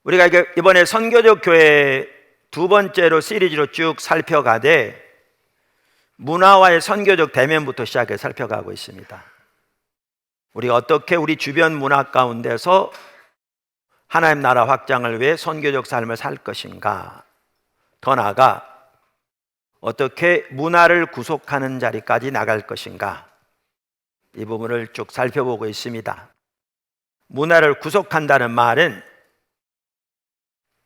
우리가 이번에 선교적 교회 두 번째로 시리즈로 쭉 살펴가되 문화와의 선교적 대면부터 시작해 살펴가고 있습니다. 우리가 어떻게 우리 주변 문화 가운데서 하나님 나라 확장을 위해 선교적 삶을 살 것인가, 더 나아가 어떻게 문화를 구속하는 자리까지 나갈 것인가, 이 부분을 쭉 살펴보고 있습니다. 문화를 구속한다는 말은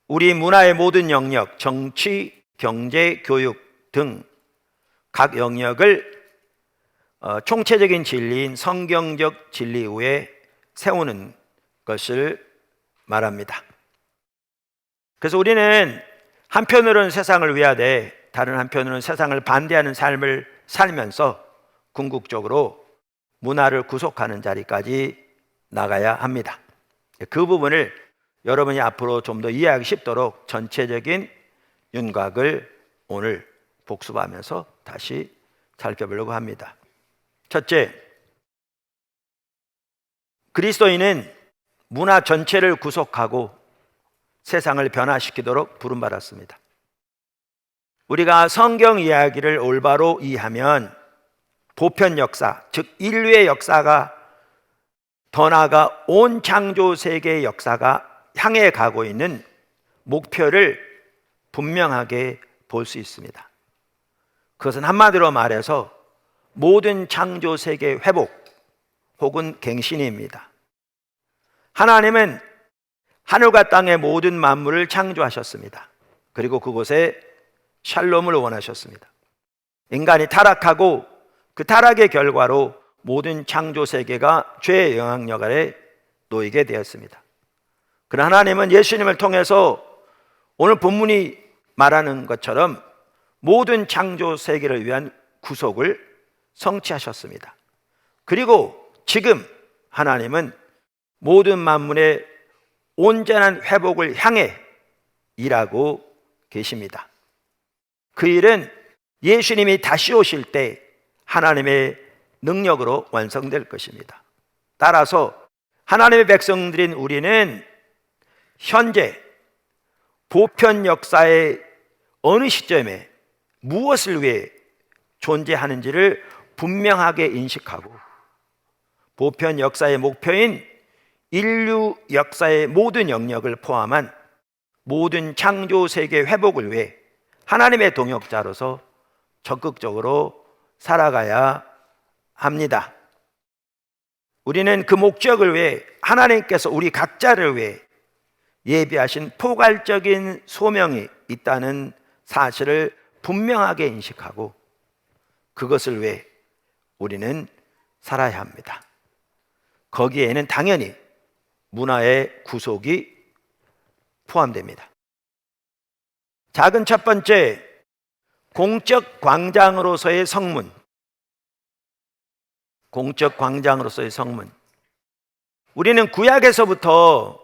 우리 문화의 모든 영역, 정치, 경제, 교육 등 각 영역을 총체적인 진리인 성경적 진리 위에 세우는 것을 말합니다. 그래서 우리는 한편으로는 세상을 위하되 다른 한편으로는 세상을 반대하는 삶을 살면서 궁극적으로 문화를 구속하는 자리까지 나가야 합니다. 그 부분을 여러분이 앞으로 좀 더 이해하기 쉽도록 전체적인 윤곽을 오늘 복습하면서 다시 살펴보려고 합니다. 첫째, 그리스도인은 문화 전체를 구속하고 세상을 변화시키도록 부름받았습니다. 우리가 성경 이야기를 올바로 이해하면 보편 역사, 즉 인류의 역사가 더 나아가 온 창조 세계의 역사가 향해 가고 있는 목표를 분명하게 볼 수 있습니다. 그것은 한마디로 말해서 모든 창조 세계의 회복 혹은 갱신입니다. 하나님은 하늘과 땅의 모든 만물을 창조하셨습니다. 그리고 그곳에 샬롬을 원하셨습니다. 인간이 타락하고 그 타락의 결과로 모든 창조 세계가 죄의 영향력 아래 놓이게 되었습니다. 그러나 하나님은 예수님을 통해서 오늘 본문이 말하는 것처럼 모든 창조 세계를 위한 구속을 성취하셨습니다. 그리고 지금 하나님은 모든 만물의 온전한 회복을 향해 일하고 계십니다. 그 일은 예수님이 다시 오실 때 하나님의 능력으로 완성될 것입니다. 따라서 하나님의 백성들인 우리는 현재 보편 역사의 어느 시점에 무엇을 위해 존재하는지를 분명하게 인식하고 보편 역사의 목표인 인류 역사의 모든 영역을 포함한 모든 창조 세계 회복을 위해 하나님의 동역자로서 적극적으로 살아가야 합니다. 우리는 그 목적을 위해 하나님께서 우리 각자를 위해 예비하신 포괄적인 소명이 있다는 사실을 분명하게 인식하고 그것을 위해 우리는 살아야 합니다. 거기에는 당연히 문화의 구속이 포함됩니다. 작은 첫 번째, 공적 광장으로서의 성문. 공적 광장으로서의 성문. 우리는 구약에서부터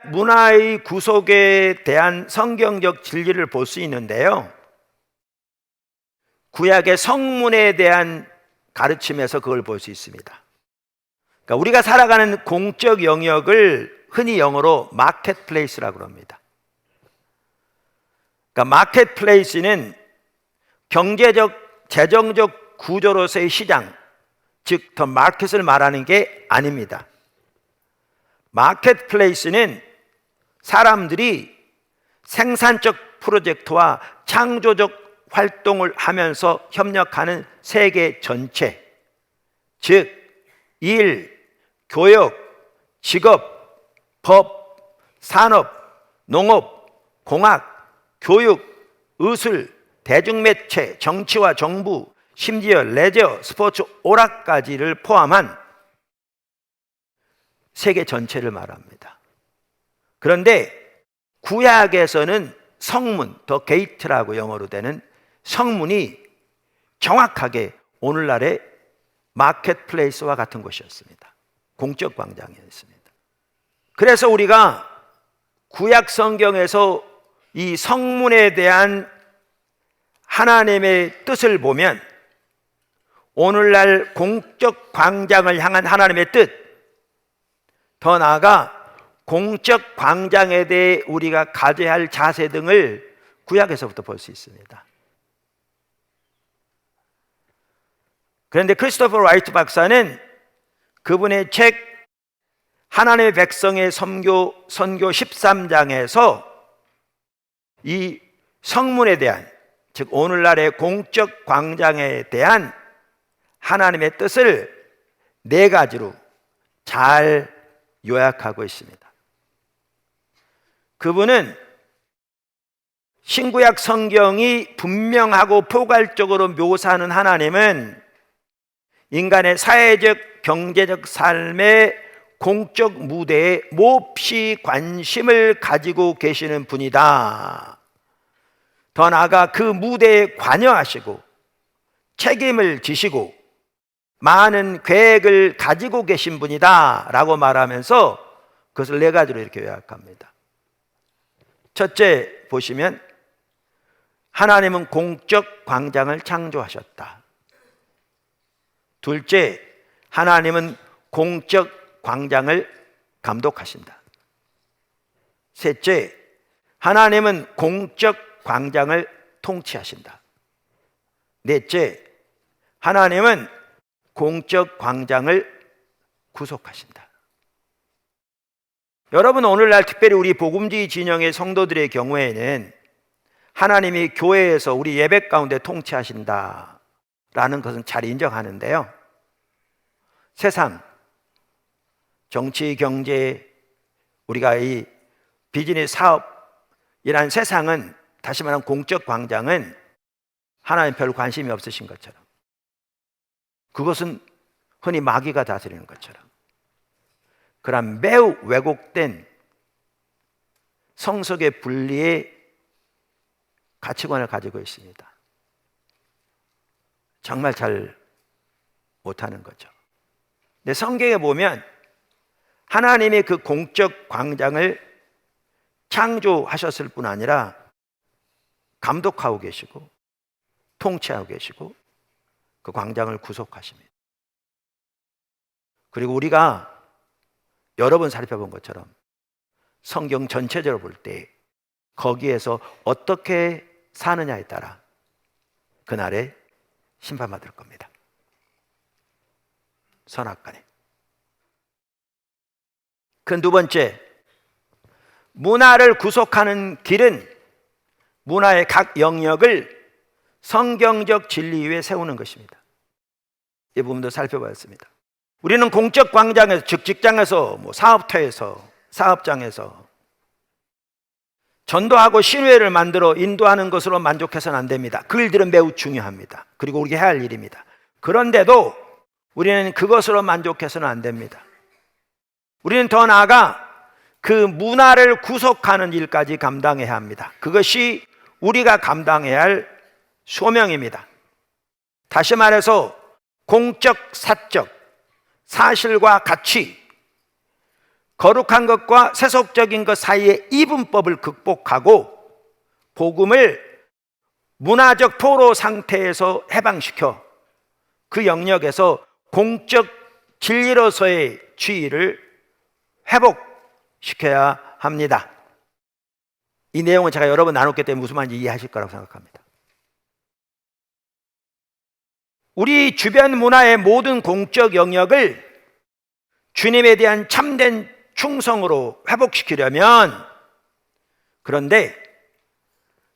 문화의 구속에 대한 성경적 진리를 볼 수 있는데요, 구약의 성문에 대한 가르침에서 그걸 볼 수 있습니다. 그러니까 우리가 살아가는 공적 영역을 흔히 영어로 마켓플레이스라고 합니다. 그러니까 마켓플레이스는 경제적, 재정적 구조로서의 시장, 즉 더 마켓을 말하는 게 아닙니다. 마켓플레이스는 사람들이 생산적 프로젝트와 창조적 활동을 하면서 협력하는 세계 전체, 즉 일, 교육, 직업, 법, 산업, 농업, 공학, 교육, 의술, 대중매체, 정치와 정부, 심지어 레저, 스포츠, 오락까지를 포함한 세계 전체를 말합니다. 그런데 구약에서는 성문, 더 게이트라고 영어로 되는 성문이 정확하게 오늘날의 마켓플레이스와 같은 곳이었습니다. 공적 광장이었습니다. 그래서 우리가 구약 성경에서 이 성문에 대한 하나님의 뜻을 보면 오늘날 공적 광장을 향한 하나님의 뜻, 더 나아가 공적 광장에 대해 우리가 가져야 할 자세 등을 구약에서부터 볼 수 있습니다. 그런데 크리스토퍼 라이트 박사는 그분의 책 하나님의 백성의 선교 13장에서 이 성문에 대한, 즉 오늘날의 공적 광장에 대한 하나님의 뜻을 4가지로 잘 요약하고 있습니다. 그분은 신구약 성경이 분명하고 포괄적으로 묘사하는 하나님은 인간의 사회적, 경제적 삶의 공적 무대에 몹시 관심을 가지고 계시는 분이다. 더 나아가 그 무대에 관여하시고 책임을 지시고 많은 계획을 가지고 계신 분이다 라고 말하면서 그것을 4가지로 이렇게 요약합니다. 첫째 보시면 하나님은 공적 광장을 창조하셨다. 둘째, 하나님은 공적 광장을 감독하신다. 셋째, 하나님은 공적 광장을 통치하신다. 넷째, 하나님은 공적 광장을 구속하신다. 여러분, 오늘날 특별히 우리 복음주의 진영의 성도들의 경우에는 하나님이 교회에서 우리 예배 가운데 통치하신다 라는 것은 잘 인정하는데요, 세상, 정치, 경제, 우리가 이 비즈니스 사업이란 세상은, 다시 말하면 공적 광장은 하나님 별 관심이 없으신 것처럼, 그것은 흔히 마귀가 다스리는 것처럼, 그런 매우 왜곡된 성석의 분리의 가치관을 가지고 있습니다. 정말 잘 못하는 거죠. 근데 성경에 보면 하나님의 그 공적 광장을 창조하셨을 뿐 아니라 감독하고 계시고 통치하고 계시고 그 광장을 구속하십니다. 그리고 우리가 여러 번 살펴본 것처럼 성경 전체적으로 볼 때 거기에서 어떻게 사느냐에 따라 그날에 심판받을 겁니다. 선악간에. 그 2번째, 문화를 구속하는 길은 문화의 각 영역을 성경적 진리 위에 세우는 것입니다. 이 부분도 살펴봤습니다. 우리는 공적 광장에서, 즉 직장에서, 사업터에서, 사업장에서 전도하고 신회를 만들어 인도하는 것으로 만족해서는 안 됩니다. 그 일들은 매우 중요합니다. 그리고 우리가 해야 할 일입니다. 그런데도 우리는 그것으로 만족해서는 안 됩니다. 우리는 더 나아가 그 문화를 구속하는 일까지 감당해야 합니다. 그것이 우리가 감당해야 할 소명입니다. 다시 말해서 공적, 사적, 사실과 가치, 거룩한 것과 세속적인 것 사이의 이분법을 극복하고 복음을 문화적 포로 상태에서 해방시켜 그 영역에서 공적 진리로서의 지위를 회복시켜야 합니다. 이 내용은 제가 여러 번 나눴기 때문에 무슨 말인지 이해하실 거라고 생각합니다. 우리 주변 문화의 모든 공적 영역을 주님에 대한 참된 충성으로 회복시키려면, 그런데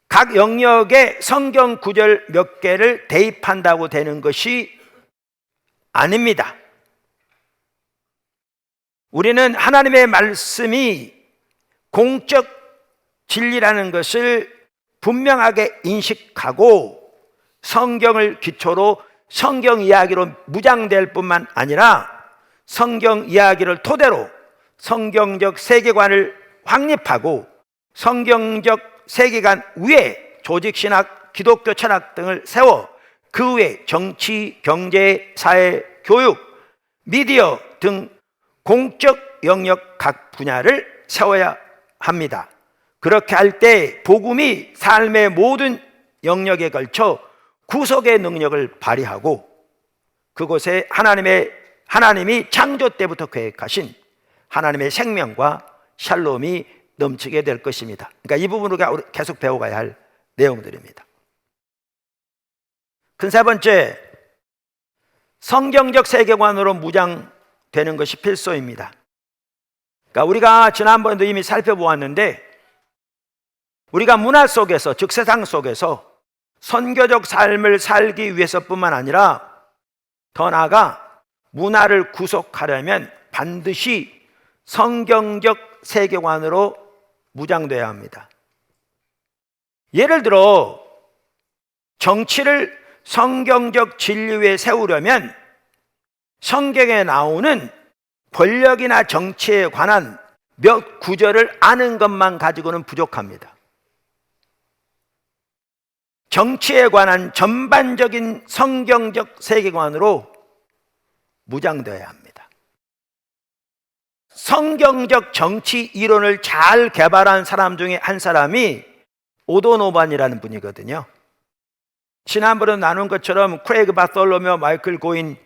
각 영역에 성경 구절 몇 개를 대입한다고 되는 것이 아닙니다. 우리는 하나님의 말씀이 공적 진리라는 것을 분명하게 인식하고 성경을 기초로 성경 이야기로 무장될 뿐만 아니라 성경 이야기를 토대로 성경적 세계관을 확립하고 성경적 세계관 위에 조직신학, 기독교 철학 등을 세워 그 외에 정치, 경제, 사회, 교육, 미디어 등 공적 영역 각 분야를 세워야 합니다. 그렇게 할 때 복음이 삶의 모든 영역에 걸쳐 구속의 능력을 발휘하고 그곳에 하나님이 창조 때부터 계획하신 하나님의 생명과 샬롬이 넘치게 될 것입니다. 그러니까 이 부분을 계속 배워가야 할 내용들입니다. 큰 세 번째, 성경적 세계관으로 무장되는 것이 필수입니다. 그러니까 우리가 지난번에도 이미 살펴보았는데, 우리가 문화 속에서, 즉 세상 속에서 선교적 삶을 살기 위해서뿐만 아니라 더 나아가 문화를 구속하려면 반드시 성경적 세계관으로 무장돼야 합니다. 예를 들어 정치를 성경적 진리 위에 세우려면 성경에 나오는 권력이나 정치에 관한 몇 구절을 아는 것만 가지고는 부족합니다. 정치에 관한 전반적인 성경적 세계관으로 무장되어야 합니다. 성경적 정치 이론을 잘 개발한 사람 중에 한 사람이 오도노반이라는 분이거든요. 지난번에 나눈 것처럼 크레이그 바솔로메오 마이클 고인은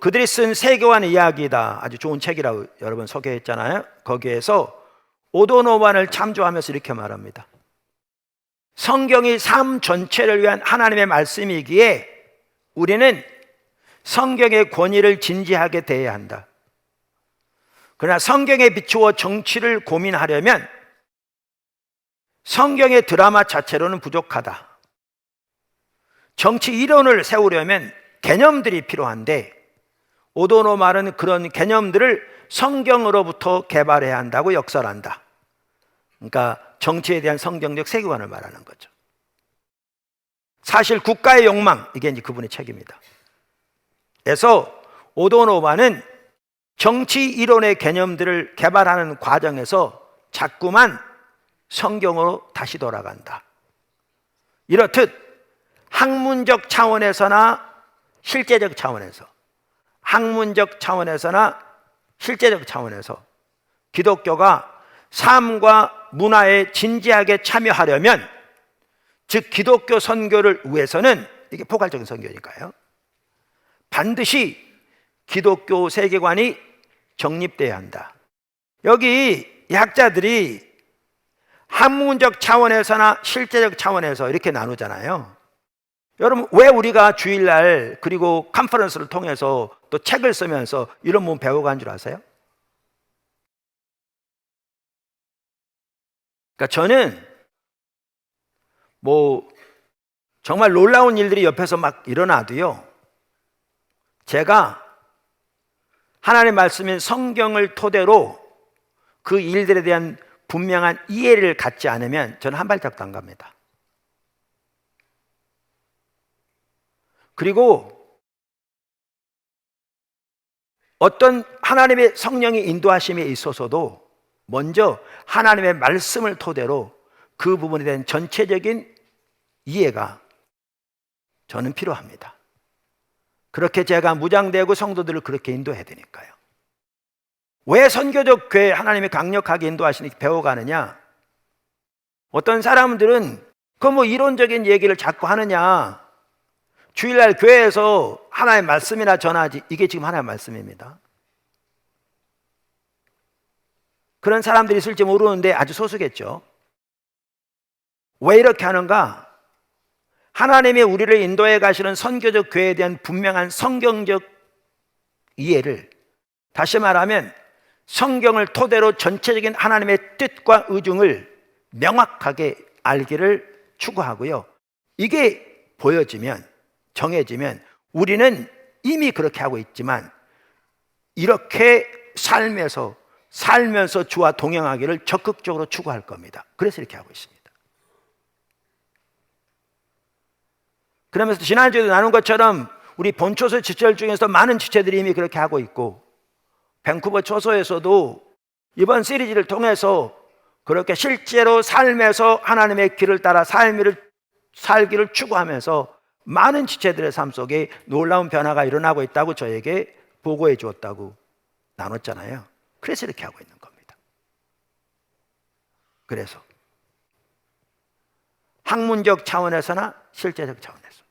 그들이 쓴 세계관 이야기다, 아주 좋은 책이라고 여러 번 소개했잖아요. 거기에서 오도노반을 참조하면서 이렇게 말합니다. 성경이 삶 전체를 위한 하나님의 말씀이기에 우리는 성경의 권위를 진지하게 대해야 한다. 그러나 성경에 비추어 정치를 고민하려면 성경의 드라마 자체로는 부족하다. 정치 이론을 세우려면 개념들이 필요한데 오도노말은 그런 개념들을 성경으로부터 개발해야 한다고 역설한다. 그러니까 정치에 대한 성경적 세계관을 말하는 거죠. 사실 국가의 욕망, 이게 이제 그분의 책입니다. 그래서 오도노바는 정치 이론의 개념들을 개발하는 과정에서 자꾸만 성경으로 다시 돌아간다. 이렇듯 학문적 차원에서나 실제적 차원에서, 학문적 차원에서나 실제적 차원에서 기독교가 삶과 문화에 진지하게 참여하려면, 즉 기독교 선교를 위해서는, 이게 포괄적인 선교니까요, 반드시 기독교 세계관이 정립돼야 한다. 여기 이 학자들이 학문적 차원에서나 실제적 차원에서 이렇게 나누잖아요. 여러분, 왜 우리가 주일날 그리고 컨퍼런스를 통해서 또 책을 쓰면서 이런 부분 배워간 줄 아세요? 그러니까 저는 정말 놀라운 일들이 옆에서 막 일어나도요, 제가 하나님의 말씀인 성경을 토대로 그 일들에 대한 분명한 이해를 갖지 않으면 저는 한 발짝도 안 갑니다. 그리고 어떤 하나님의 성령의 인도하심에 있어서도 먼저 하나님의 말씀을 토대로 그 부분에 대한 전체적인 이해가 저는 필요합니다. 그렇게 제가 무장되고 성도들을 그렇게 인도해야 되니까요. 왜 선교적 교회 하나님이 강력하게 인도하시니 배워가느냐? 어떤 사람들은 이론적인 얘기를 자꾸 하느냐? 주일날 교회에서 하나님의 말씀이나 전하지, 이게 지금 하나님의 말씀입니다. 그런 사람들이 있을지 모르는데 아주 소수겠죠. 왜 이렇게 하는가? 하나님이 우리를 인도해 가시는 선교적 교회에 대한 분명한 성경적 이해를, 다시 말하면 성경을 토대로 전체적인 하나님의 뜻과 의중을 명확하게 알기를 추구하고요. 이게 보여지면, 정해지면 우리는 이미 그렇게 하고 있지만 이렇게 살면서 주와 동행하기를 적극적으로 추구할 겁니다. 그래서 이렇게 하고 있습니다. 그러면서 지난주에도 나눈 것처럼 우리 본초소 지체들 중에서 많은 지체들이 이미 그렇게 하고 있고, 밴쿠버 초소에서도 이번 시리즈를 통해서 그렇게 실제로 삶에서 하나님의 길을 따라 살기를 추구하면서 많은 지체들의 삶 속에 놀라운 변화가 일어나고 있다고 저에게 보고해 주었다고 나눴잖아요. 그래서 이렇게 하고 있는 겁니다. 그래서 학문적 차원에서나 실제적 차원에서.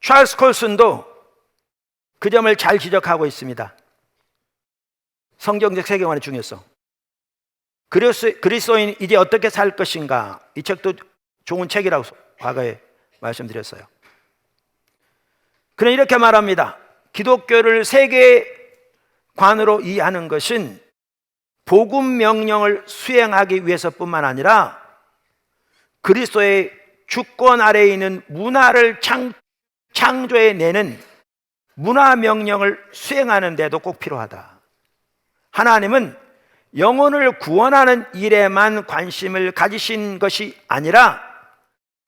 찰스 콜슨도 그 점을 잘 지적하고 있습니다. 성경적 세계관의 중요성. 그리스도인 이제 어떻게 살 것인가, 이 책도 좋은 책이라고 과거에 말씀드렸어요. 그는 이렇게 말합니다. 기독교를 세계관으로 이해하는 것은 복음 명령을 수행하기 위해서뿐만 아니라 그리스도의 주권 아래에 있는 문화를 창조해내는 문화 명령을 수행하는 데도 꼭 필요하다. 하나님은 영혼을 구원하는 일에만 관심을 가지신 것이 아니라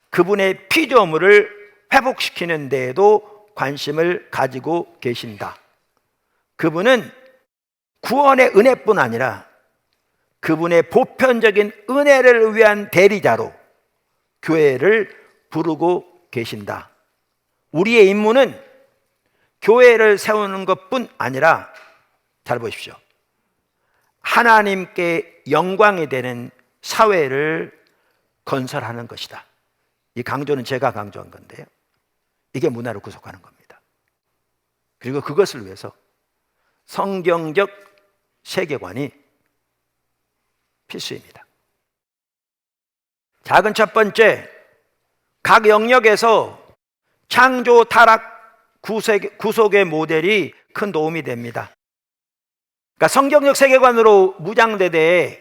그분의 피조물을 회복시키는 데에도 관심을 가지고 계신다. 그분은 구원의 은혜뿐 아니라 그분의 보편적인 은혜를 위한 대리자로 교회를 부르고 계신다. 우리의 임무는 교회를 세우는 것뿐 아니라, 잘 보십시오, 하나님께 영광이 되는 사회를 건설하는 것이다. 이 강조는 제가 강조한 건데요, 이게 문화를 구속하는 겁니다. 그리고 그것을 위해서 성경적 세계관이 필수입니다. 작은 첫 번째, 각 영역에서 창조, 타락, 구속의 모델이 큰 도움이 됩니다. 그러니까 성경적 세계관으로 무장되되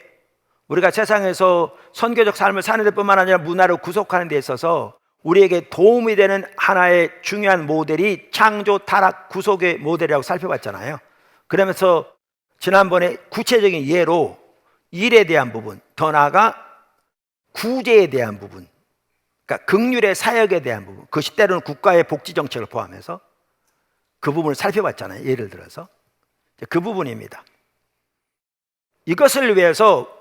우리가 세상에서 선교적 삶을 사는 데뿐만 아니라 문화를 구속하는 데 있어서 우리에게 도움이 되는 하나의 중요한 모델이 창조, 타락, 구속의 모델이라고 살펴봤잖아요. 그러면서 지난번에 구체적인 예로 일에 대한 부분, 더 나아가 구제에 대한 부분, 그러니까 긍휼의 사역에 대한 부분, 그것이 때로는 국가의 복지 정책을 포함해서 그 부분을 살펴봤잖아요. 예를 들어서 그 부분입니다. 이것을 위해서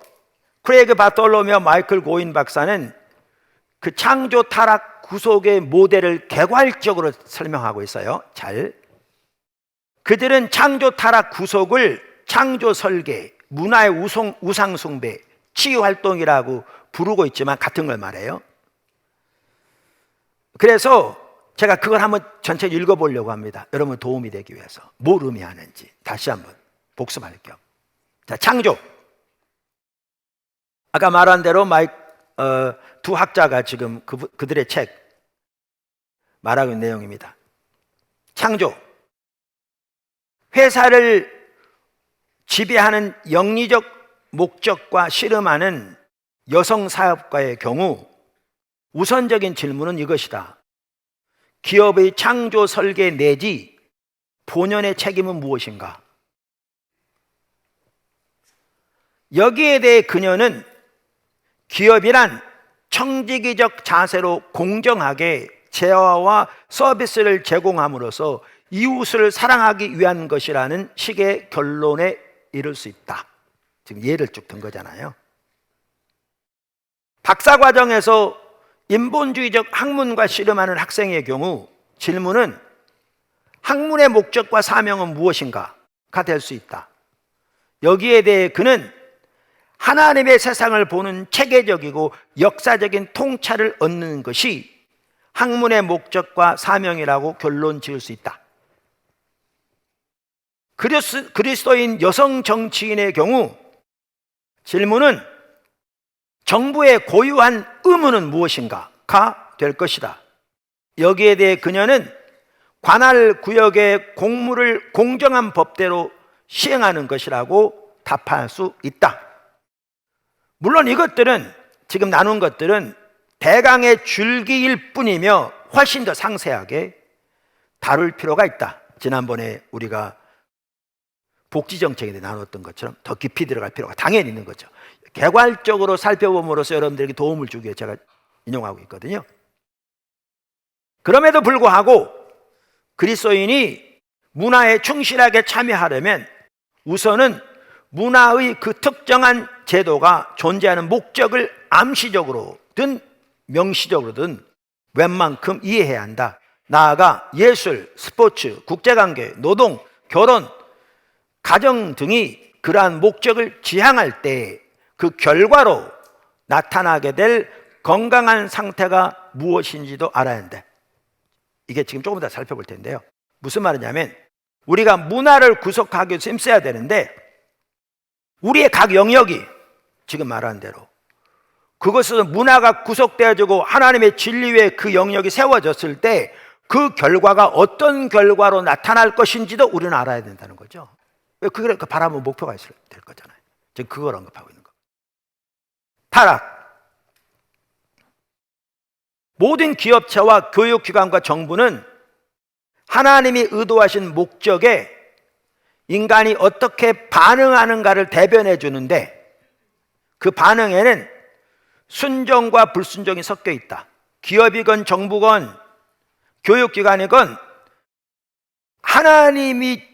크레이그 바톨로메오 마이클 고인 박사는 그 창조, 타락, 구속의 모델을 개괄적으로 설명하고 있어요. 잘. 그들은 창조, 타락, 구속을 창조 설계, 문화의 우상 숭배, 치유 활동이라고 부르고 있지만 같은 걸 말해요. 그래서 제가 그걸 한번 전체 읽어보려고 합니다. 여러분 도움이 되기 위해서 뭘 의미하는지 다시 한번 복습할 겸. 자, 창조. 아까 말한 대로 두 학자가 지금 그들의 책 말하고 있는 내용입니다. 창조. 회사를 지배하는 영리적 목적과 씨름하는 여성 사업가의 경우 우선적인 질문은 이것이다. 기업의 창조 설계 내지 본연의 책임은 무엇인가? 여기에 대해 그녀는 기업이란 청지기적 자세로 공정하게 재화와 서비스를 제공함으로써 이웃을 사랑하기 위한 것이라는 식의 결론에 이를 수 있다. 지금 예를 쭉 든 거잖아요. 박사과정에서 인본주의적 학문과 씨름하는 학생의 경우 질문은 학문의 목적과 사명은 무엇인가가 될 수 있다. 여기에 대해 그는 하나님의 세상을 보는 체계적이고 역사적인 통찰을 얻는 것이 학문의 목적과 사명이라고 결론 지을 수 있다. 그리스도인 여성 정치인의 경우 질문은 정부의 고유한 의무는 무엇인가가 될 것이다. 여기에 대해 그녀는 관할 구역의 공무를 공정한 법대로 시행하는 것이라고 답할 수 있다. 물론 이것들은 지금 나눈 것들은 대강의 줄기일 뿐이며 훨씬 더 상세하게 다룰 필요가 있다. 지난번에 우리가 복지정책에 대해 나눴던 것처럼 더 깊이 들어갈 필요가 당연히 있는 거죠. 개괄적으로 살펴봄으로써 여러분들에게 도움을 주기 위해 제가 인용하고 있거든요. 그럼에도 불구하고 그리스도인이 문화에 충실하게 참여하려면 우선은 문화의 그 특정한 제도가 존재하는 목적을 암시적으로든 명시적으로든 웬만큼 이해해야 한다. 나아가 예술, 스포츠, 국제관계, 노동, 결혼, 가정 등이 그러한 목적을 지향할 때 그 결과로 나타나게 될 건강한 상태가 무엇인지도 알아야 한다. 이게 지금 조금 더 살펴볼 텐데요. 무슨 말이냐면 우리가 문화를 구속하기 위해서 힘써야 되는데, 우리의 각 영역이 지금 말한 대로 그것은 문화가 구속되어지고 하나님의 진리 위에 그 영역이 세워졌을 때 그 결과가 어떤 결과로 나타날 것인지도 우리는 알아야 된다는 거죠. 그걸 바라보는 목표가 있어야 될 거잖아요. 지금 그걸 언급하고 있는 거. 타락. 모든 기업체와 교육기관과 정부는 하나님이 의도하신 목적에 인간이 어떻게 반응하는가를 대변해 주는데, 그 반응에는 순종과 불순종이 섞여 있다. 기업이건 정부건 교육기관이건 하나님이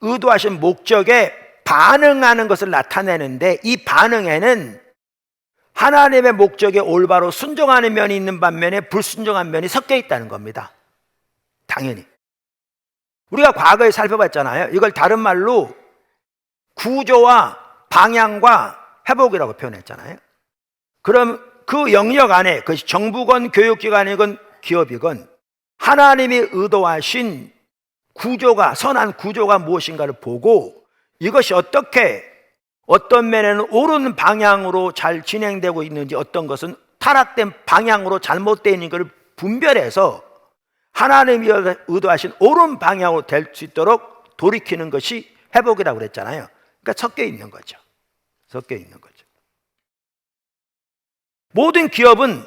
의도하신 목적에 반응하는 것을 나타내는데, 이 반응에는 하나님의 목적에 올바로 순종하는 면이 있는 반면에 불순종한 면이 섞여 있다는 겁니다. 당연히 우리가 과거에 살펴봤잖아요. 이걸 다른 말로 구조와 방향과 회복이라고 표현했잖아요. 그럼 그 영역 안에, 그것이 정부건 교육기관이건 기업이건 하나님이 의도하신 구조가, 선한 구조가 무엇인가를 보고 이것이 어떻게, 어떤 면에는 옳은 방향으로 잘 진행되고 있는지, 어떤 것은 타락된 방향으로 잘못되어 있는 것을 분별해서 하나님이 의도하신 옳은 방향으로 될 수 있도록 돌이키는 것이 회복이라고 그랬잖아요. 그러니까 섞여 있는 거죠. 섞여 있는 거죠. 모든 기업은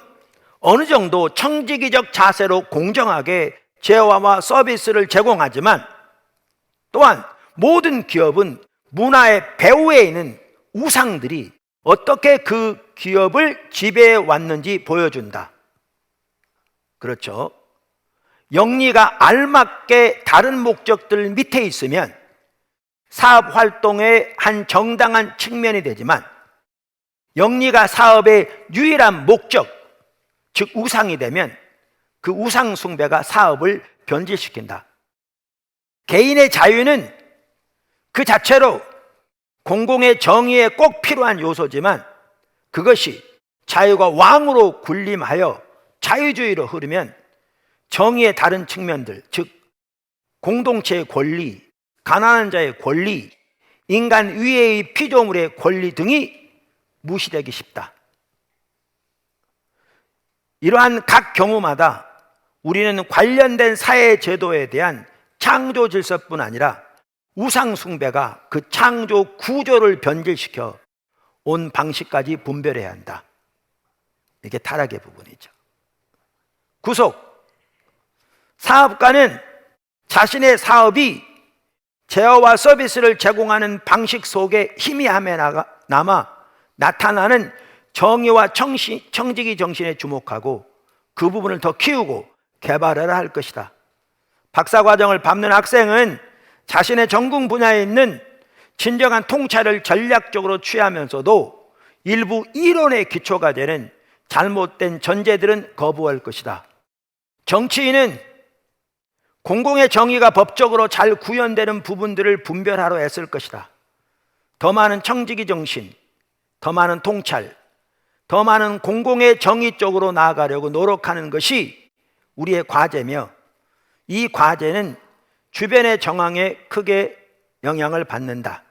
어느 정도 청지기적 자세로 공정하게 제어와 서비스를 제공하지만, 또한 모든 기업은 문화의 배후에 있는 우상들이 어떻게 그 기업을 지배해 왔는지 보여준다. 그렇죠. 영리가 알맞게 다른 목적들 밑에 있으면 사업 활동의 한 정당한 측면이 되지만, 영리가 사업의 유일한 목적, 즉 우상이 되면 그 우상 숭배가 사업을 변질시킨다. 개인의 자유는 그 자체로 공공의 정의에 꼭 필요한 요소지만, 그것이 자유가 왕으로 군림하여 자유주의로 흐르면 정의의 다른 측면들, 즉 공동체의 권리, 가난한 자의 권리, 인간 위의 피조물의 권리 등이 무시되기 쉽다. 이러한 각 경우마다 우리는 관련된 사회 제도에 대한 창조 질서뿐 아니라 우상 숭배가 그 창조 구조를 변질시켜 온 방식까지 분별해야 한다. 이게 타락의 부분이죠. 구속. 사업가는 자신의 사업이 제어와 서비스를 제공하는 방식 속에 희미함에 남아 나타나는 정의와 청지기 정신에 주목하고 그 부분을 더 키우고 개발해야 할 것이다. 박사과정을 밟는 학생은 자신의 전공 분야에 있는 진정한 통찰을 전략적으로 취하면서도 일부 이론의 기초가 되는 잘못된 전제들은 거부할 것이다. 정치인은 공공의 정의가 법적으로 잘 구현되는 부분들을 분별하러 애쓸 것이다. 더 많은 청지기 정신, 더 많은 통찰, 더 많은 공공의 정의 쪽으로 나아가려고 노력하는 것이 우리의 과제며, 이 과제는 주변의 정황에 크게 영향을 받는다.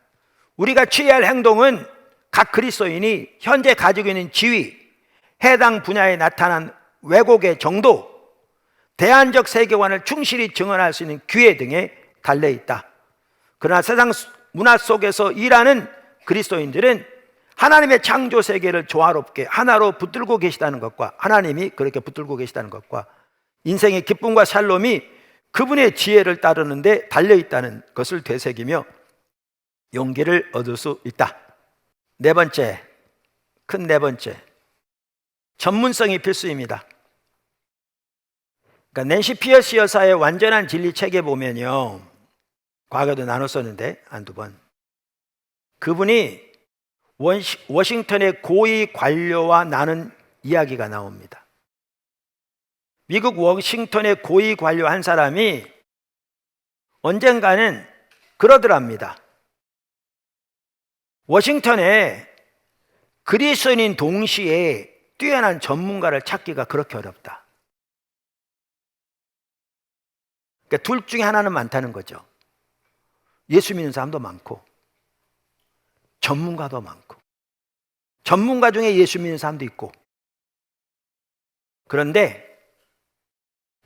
우리가 취해야 할 행동은 각 그리스도인이 현재 가지고 있는 지위, 해당 분야에 나타난 왜곡의 정도, 대안적 세계관을 충실히 증언할 수 있는 기회 등에 달려있다. 그러나 세상 문화 속에서 일하는 그리스도인들은 하나님의 창조 세계를 조화롭게 하나로 붙들고 계시다는 것과, 하나님이 그렇게 붙들고 계시다는 것과 인생의 기쁨과 샬롬이 그분의 지혜를 따르는데 달려있다는 것을 되새기며 용기를 얻을 수 있다. 네 번째, 큰 네 번째, 전문성이 필수입니다. 그러니까 낸시 피어스 여사의 완전한 진리 책에 보면요, 과거에도 나눴었는데 한두 번, 그분이 워싱턴의 고위 관료와 나눈 이야기가 나옵니다. 미국 워싱턴의 고위 관료 한 사람이 언젠가는 그러더랍니다. 워싱턴에 그리스도인인 동시에 뛰어난 전문가를 찾기가 그렇게 어렵다. 그러니까 둘 중에 하나는 많다는 거죠. 예수 믿는 사람도 많고 전문가도 많고 전문가 중에 예수 믿는 사람도 있고, 그런데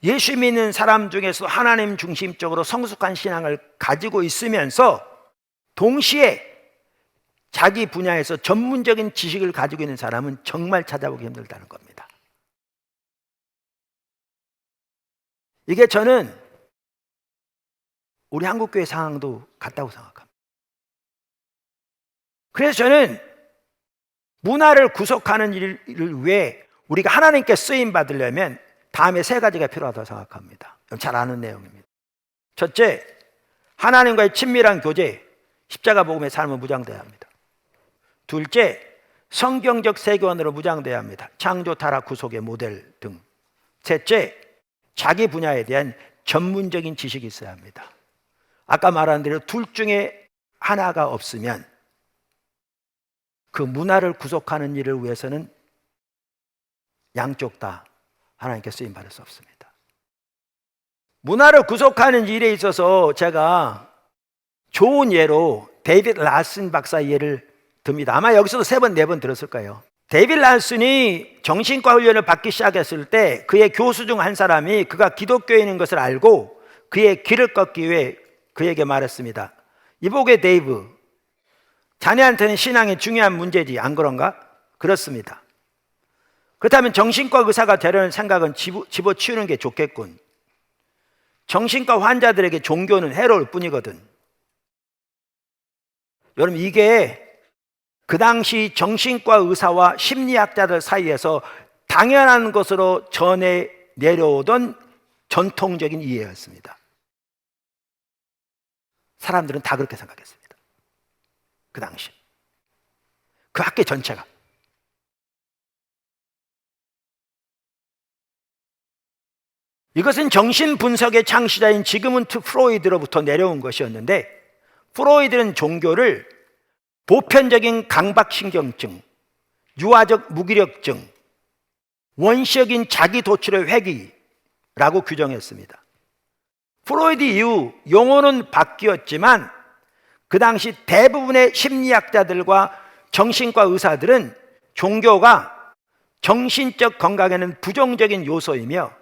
예수 믿는 사람 중에서 하나님 중심적으로 성숙한 신앙을 가지고 있으면서 동시에 자기 분야에서 전문적인 지식을 가지고 있는 사람은 정말 찾아보기 힘들다는 겁니다. 이게 저는 우리 한국교회 상황도 같다고 생각합니다. 그래서 저는 문화를 구속하는 일을 위해 우리가 하나님께 쓰임 받으려면 다음에 세 가지가 필요하다고 생각합니다. 잘 아는 내용입니다. 첫째, 하나님과의 친밀한 교제, 십자가 복음의 삶을 무장돼야 합니다. 둘째, 성경적 세계관으로 무장돼야 합니다. 창조, 타락, 구속의 모델 등. 셋째, 자기 분야에 대한 전문적인 지식이 있어야 합니다. 아까 말한 대로 둘 중에 하나가 없으면 그 문화를 구속하는 일을 위해서는 양쪽 다 하나님께 쓰임 받을 수 없습니다. 문화를 구속하는 일에 있어서 제가 좋은 예로 데이빗 랄슨 박사 예를 듭니다. 아마 여기서도 3번, 4번 들었을 거예요. 데이빗 랄슨이 정신과 훈련을 받기 시작했을 때 그의 교수 중 한 사람이 그가 기독교인인 것을 알고 그의 길을 꺾기 위해 그에게 말했습니다. 이보게 데이브, 자네한테는 신앙이 중요한 문제지, 안 그런가? 그렇습니다. 그렇다면 정신과 의사가 되려는 생각은 집어치우는 게 좋겠군. 정신과 환자들에게 종교는 해로울 뿐이거든. 여러분, 이게 그 당시 정신과 의사와 심리학자들 사이에서 당연한 것으로 전해 내려오던 전통적인 이해였습니다. 사람들은 다 그렇게 생각했습니다. 그 당시 그 학계 전체가. 이것은 정신분석의 창시자인 지그문트 프로이드로부터 내려온 것이었는데, 프로이드는 종교를 보편적인 강박신경증, 유아적 무기력증, 원시적인 자기 도출의 회귀라고 규정했습니다. 프로이드 이후 용어는 바뀌었지만 그 당시 대부분의 심리학자들과 정신과 의사들은 종교가 정신적 건강에는 부정적인 요소이며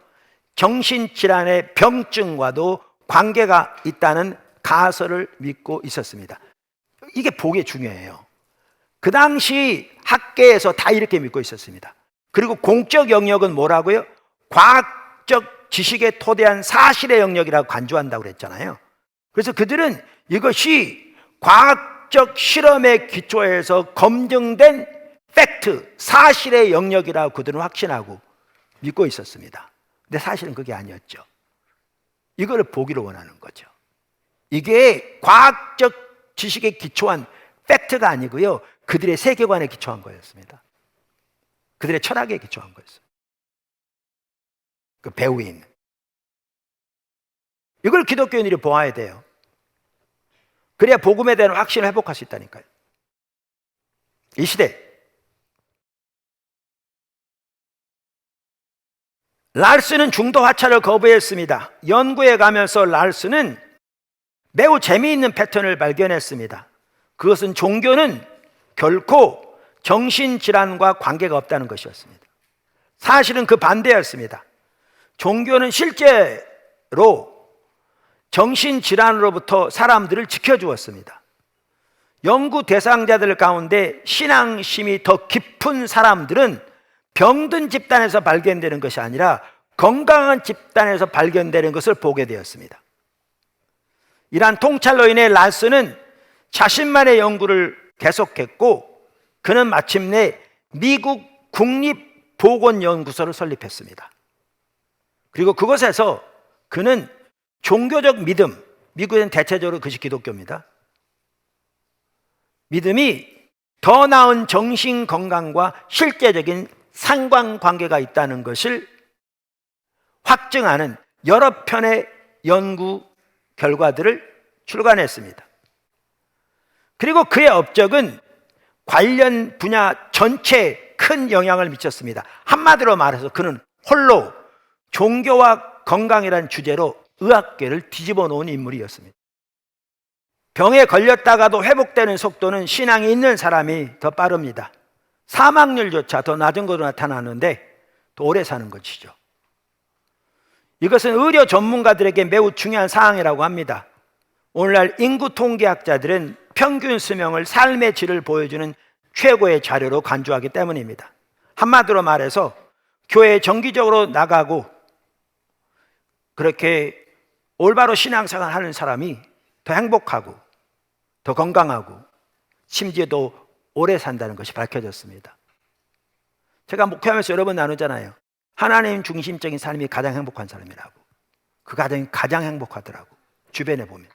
정신질환의 병증과도 관계가 있다는 가설을 믿고 있었습니다. 이게 보기에 중요해요. 그 당시 학계에서 다 이렇게 믿고 있었습니다. 그리고 공적 영역은 뭐라고요? 과학적 지식에 토대한 사실의 영역이라고 간주한다고 그랬잖아요. 그래서 그들은 이것이 과학적 실험에 기초해서 검증된 팩트, 사실의 영역이라고 그들은 확신하고 믿고 있었습니다. 근데 사실은 그게 아니었죠. 이거를 보기를 원하는 거죠. 이게 과학적 지식에 기초한 팩트가 아니고요, 그들의 세계관에 기초한 거였습니다. 그들의 철학에 기초한 거였어요. 그 배후에 있는. 이걸 기독교인들이 보아야 돼요. 그래야 복음에 대한 확신을 회복할 수 있다니까요. 이 시대 랄스는 중도 하차를 거부했습니다. 연구에 가면서 랄스는 매우 재미있는 패턴을 발견했습니다. 그것은 종교는 결코 정신질환과 관계가 없다는 것이었습니다. 사실은 그 반대였습니다. 종교는 실제로 정신질환으로부터 사람들을 지켜주었습니다. 연구 대상자들 가운데 신앙심이 더 깊은 사람들은 병든 집단에서 발견되는 것이 아니라 건강한 집단에서 발견되는 것을 보게 되었습니다. 이러한 통찰로 인해 랄스는 자신만의 연구를 계속했고, 그는 마침내 미국 국립보건연구소를 설립했습니다. 그리고 그곳에서 그는 종교적 믿음, 미국은 대체적으로 그것이 기독교입니다. 믿음이 더 나은 정신 건강과 실제적인 상관관계가 있다는 것을 확증하는 여러 편의 연구 결과들을 출간했습니다. 그리고 그의 업적은 관련 분야 전체에 큰 영향을 미쳤습니다. 한마디로 말해서 그는 홀로 종교와 건강이라는 주제로 의학계를 뒤집어 놓은 인물이었습니다. 병에 걸렸다가도 회복되는 속도는 신앙이 있는 사람이 더 빠릅니다. 사망률조차 더 낮은 것으로 나타나는데 더 오래 사는 것이죠. 이것은 의료 전문가들에게 매우 중요한 사항이라고 합니다. 오늘날 인구 통계학자들은 평균 수명을 삶의 질을 보여주는 최고의 자료로 간주하기 때문입니다. 한마디로 말해서 교회에 정기적으로 나가고 그렇게 올바로 신앙생활 하는 사람이 더 행복하고 더 건강하고 심지어 더 오래 산다는 것이 밝혀졌습니다. 제가 목회하면서 여러 번 나누잖아요. 하나님 중심적인 삶이 가장 행복한 사람이라고. 그 가정이 가장 행복하더라고. 주변에 보면.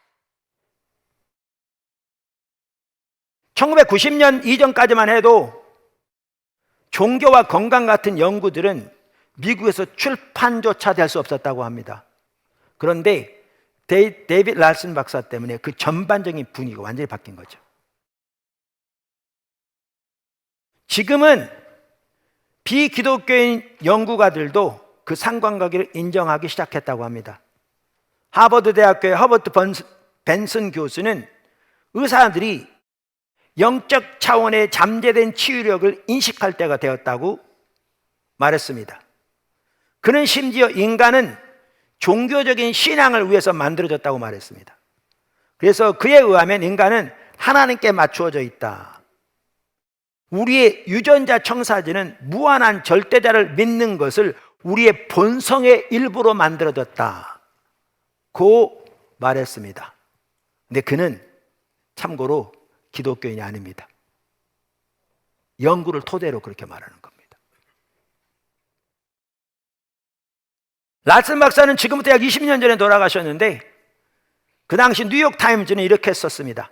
1990년 이전까지만 해도 종교와 건강 같은 연구들은 미국에서 출판조차 될 수 없었다고 합니다. 그런데 데이빗 랄슨 박사 때문에 그 전반적인 분위기가 완전히 바뀐 거죠. 지금은 비기독교인 연구가들도 그 상관관계를 인정하기 시작했다고 합니다. 하버드 대학교의 허버트 벤슨 교수는 의사들이 영적 차원의 잠재된 치유력을 인식할 때가 되었다고 말했습니다. 그는 심지어 인간은 종교적인 신앙을 위해서 만들어졌다고 말했습니다. 그래서 그에 의하면 인간은 하나님께 맞추어져 있다. 우리의 유전자 청사진은 무한한 절대자를 믿는 것을 우리의 본성의 일부로 만들어졌다. 고 말했습니다. 근데 그는 참고로 기독교인이 아닙니다. 연구를 토대로 그렇게 말하는 겁니다. 랄슨 박사는 지금부터 약 20년 전에 돌아가셨는데 그 당시 뉴욕타임즈는 이렇게 썼습니다.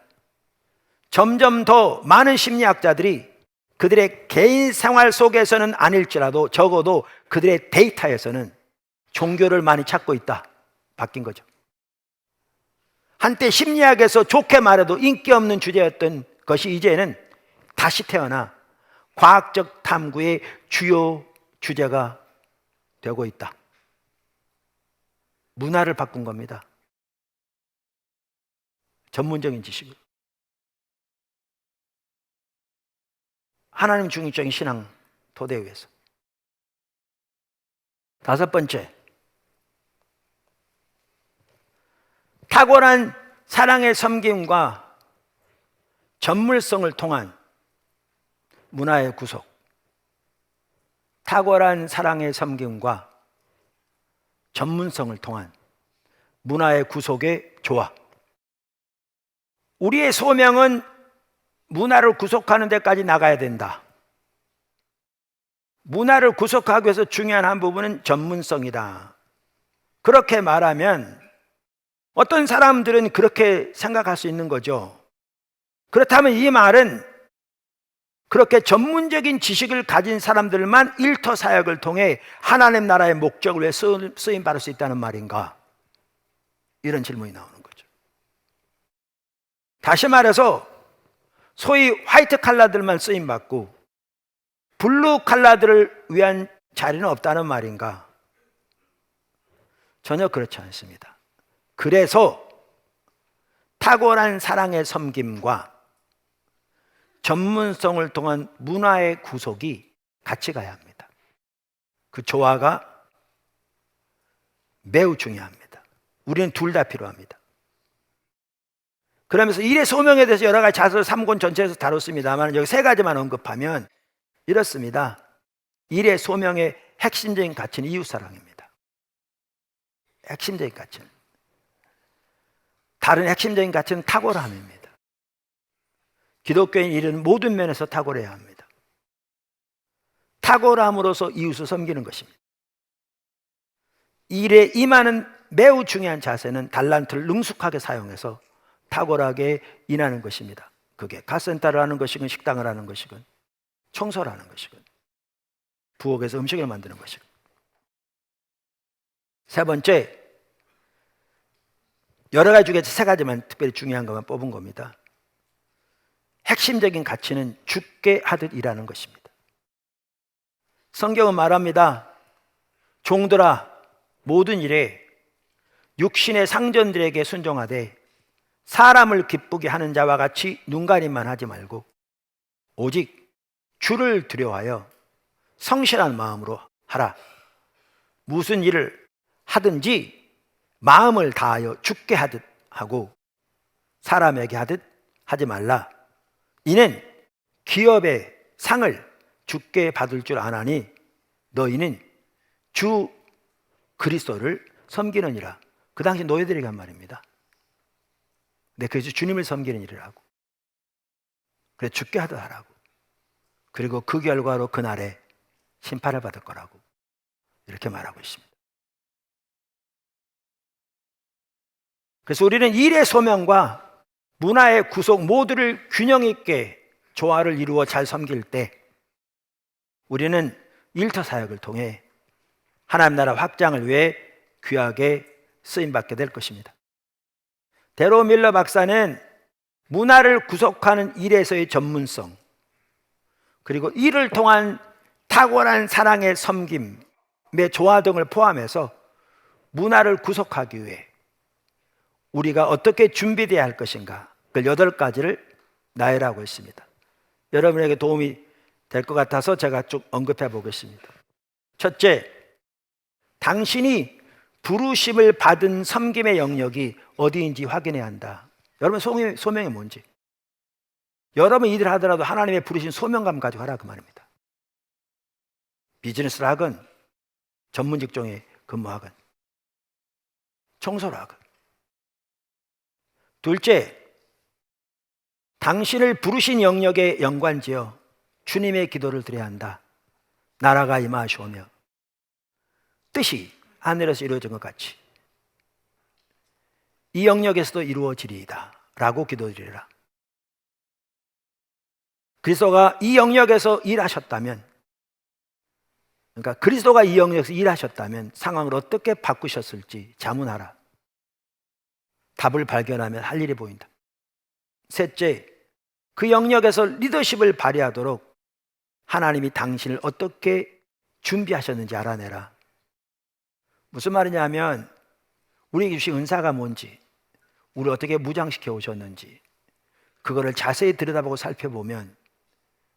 점점 더 많은 심리학자들이 그들의 개인 생활 속에서는 아닐지라도 적어도 그들의 데이터에서는 종교를 많이 찾고 있다. 바뀐 거죠. 한때 심리학에서 좋게 말해도 인기 없는 주제였던 것이 이제는 다시 태어나 과학적 탐구의 주요 주제가 되고 있다. 문화를 바꾼 겁니다. 전문적인 지식을. 하나님 중심적인 신앙 토대 위에서. 다섯 번째, 탁월한 사랑의 섬김과 전문성을 통한 문화의 구속. 탁월한 사랑의 섬김과 전문성을 통한 문화의 구속의 조화. 우리의 소명은 문화를 구속하는 데까지 나가야 된다. 문화를 구속하기 위해서 중요한 한 부분은 전문성이다. 그렇게 말하면 어떤 사람들은 그렇게 생각할 수 있는 거죠. 그렇다면 이 말은 그렇게 전문적인 지식을 가진 사람들만 일터 사역을 통해 하나님 나라의 목적을 위해 쓰임 받을 수 있다는 말인가? 이런 질문이 나오는 거죠. 다시 말해서 소위 화이트 칼라들만 쓰임 받고 블루 칼라들을 위한 자리는 없다는 말인가? 전혀 그렇지 않습니다. 그래서 탁월한 사랑의 섬김과 전문성을 통한 문화의 구속이 같이 가야 합니다. 그 조화가 매우 중요합니다. 우리는 둘 다 필요합니다. 그러면서 일의 소명에 대해서 여러 가지 자서 3권 전체에서 다뤘습니다만 여기 세 가지만 언급하면 이렇습니다. 일의 소명의 핵심적인 가치는 이웃사랑입니다. 핵심적인 가치는. 다른 핵심적인 가치는 탁월함입니다. 기독교인 일은 모든 면에서 탁월해야 합니다. 탁월함으로써 이웃을 섬기는 것입니다. 일에 임하는 매우 중요한 자세는 달란트를 능숙하게 사용해서 탁월하게 일하는 것입니다. 그게 카센터를 하는 것이건 식당을 하는 것이건 청소를 하는 것이건 부엌에서 음식을 만드는 것이건. 세 번째, 여러 가지 중에서 세 가지만 특별히 중요한 것만 뽑은 겁니다. 핵심적인 가치는 죽게 하듯 일하는 것입니다. 성경은 말합니다. 종들아 모든 일에 육신의 상전들에게 순종하되 사람을 기쁘게 하는 자와 같이 눈가림만 하지 말고 오직 주를 두려워하여 성실한 마음으로 하라. 무슨 일을 하든지 마음을 다하여 주께 하듯 하고 사람에게 하듯 하지 말라. 이는 기업의 상을 주께 받을 줄 아나니 너희는 주 그리스도를 섬기느니라. 그 당시 노예들에게 한 말입니다. 네, 그래서 주님을 섬기는 일을 하고 그래 주께 하듯 하라고. 그리고 그 결과로 그날에 심판을 받을 거라고 이렇게 말하고 있습니다. 그래서 우리는 일의 소명과 문화의 구속 모두를 균형 있게 조화를 이루어 잘 섬길 때 우리는 일터 사역을 통해 하나님 나라 확장을 위해 귀하게 쓰임받게 될 것입니다. 데로 밀러 박사는 문화를 구속하는 일에서의 전문성, 그리고 이를 통한 탁월한 사랑의 섬김의 조화 등을 포함해서 문화를 구속하기 위해 우리가 어떻게 준비되어야 할 것인가, 그 8가지를 나열하고 있습니다. 여러분에게 도움이 될 것 같아서 제가 쭉 언급해 보겠습니다. 첫째, 당신이 부르심을 받은 섬김의 영역이 어디인지 확인해야 한다. 여러분 소명이 뭔지, 여러분 일을 하더라도 하나님의 부르신 소명감 가지고 하라 그 말입니다. 비즈니스를 하건 전문 직종에 근무하건 청소를 하건. 둘째, 당신을 부르신 영역에 연관지어 주님의 기도를 드려야 한다. 나라가 임하시오며 뜻이 하늘에서 이루어진 것 같이 이 영역에서도 이루어지리이다 라고 기도드리라. 그리스도가 이 영역에서 일하셨다면, 그러니까 그리스도가 이 영역에서 일하셨다면 상황을 어떻게 바꾸셨을지 자문하라. 답을 발견하면 할 일이 보인다. 셋째, 그 영역에서 리더십을 발휘하도록 하나님이 당신을 어떻게 준비하셨는지 알아내라. 무슨 말이냐 하면 우리에게 주신 은사가 뭔지, 우리를 어떻게 무장시켜 오셨는지 그거를 자세히 들여다보고 살펴보면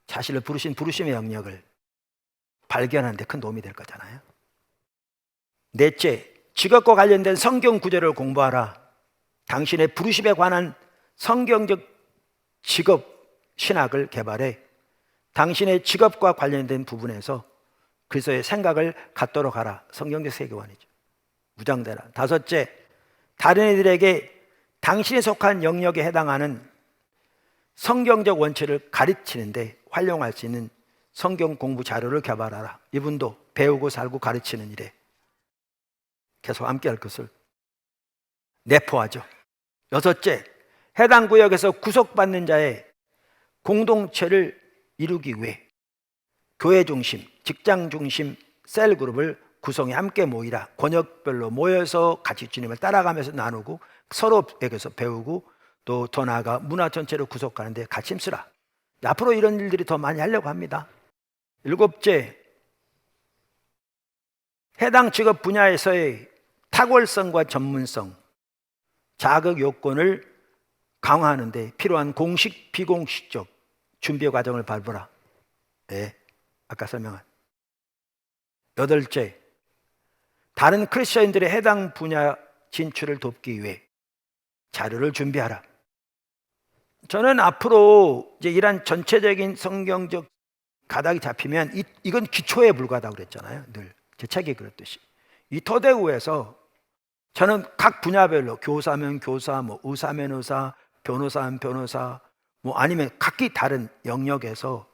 자신을 부르신 부르심의 영역을 발견하는 데 큰 도움이 될 거잖아요. 넷째, 직업과 관련된 성경 구절을 공부하라. 당신의 부르심에 관한 성경적 직업 신학을 개발해 당신의 직업과 관련된 부분에서 그리스도의 생각을 갖도록 하라. 성경적 세계관이죠. 무장되라. 다섯째, 다른 이들에게 당신이 속한 영역에 해당하는 성경적 원칙을 가르치는데 활용할 수 있는 성경 공부 자료를 개발하라. 이분도 배우고 살고 가르치는 일에 계속 함께할 것을 내포하죠. 여섯째, 해당 구역에서 구속받는 자의 공동체를 이루기 위해 교회 중심, 직장 중심 셀 그룹을 구성해 함께 모이라. 권역별로 모여서 같이 주님을 따라가면서 나누고 서로에게서 배우고 또 더 나아가 문화 전체를 구속하는 데 같이 힘쓰라. 앞으로 이런 일들이 더 많이 하려고 합니다. 일곱째, 해당 직업 분야에서의 탁월성과 전문성, 자격 요건을 강화하는 데 필요한 공식, 비공식적 준비 과정을 밟으라. 네, 아까 설명한. 여덟째, 다른 크리스천들의 해당 분야 진출을 돕기 위해 자료를 준비하라. 저는 앞으로 이제 이런 전체적인 성경적 가닥이 잡히면 이건 기초에 불과하다고 그랬잖아요. 늘 제 책에 그랬듯이 이 토대우에서 저는 각 분야별로 교사면 교사, 뭐 의사면 의사, 변호사면 변호사, 뭐 아니면 각기 다른 영역에서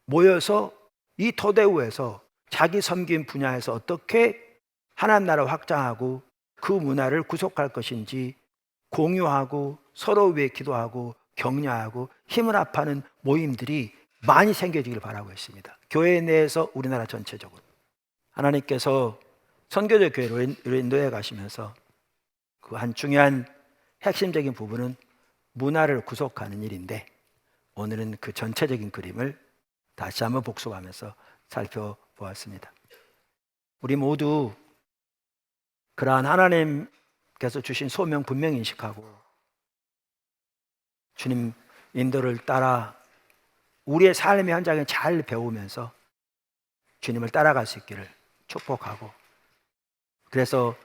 모여서 이 토대우에서 자기 섬긴 분야에서 어떻게 하나님 나라 확장하고 그 문화를 구속할 것인지 공유하고 서로 위해 기도하고 격려하고 힘을 합하는 모임들이 많이 생겨지길 바라고 있습니다. 교회 내에서 우리나라 전체적으로 하나님께서 선교적 교회로 인도해 가시면서 그 한 중요한 핵심적인 부분은 문화를 구속하는 일인데 오늘은 그 전체적인 그림을 다시 한번 복습하면서 살펴보았습니다. 우리 모두 그러한 하나님께서 주신 소명 분명히 인식하고 주님 인도를 따라 우리의 삶의 현장에 잘 배우면서 주님을 따라갈 수 있기를 축복하고, 그래서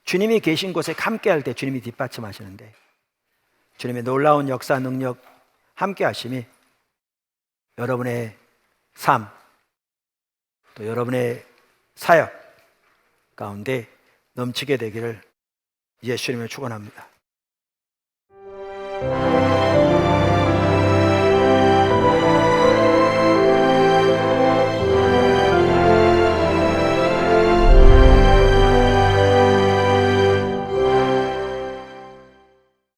주님이 계신 곳에 함께 할 때 주님이 뒷받침하시는데 주님의 놀라운 역사 능력 함께 하심이 여러분의 삶, 또 여러분의 사역 가운데 넘치게 되기를 예수님을 축원합니다.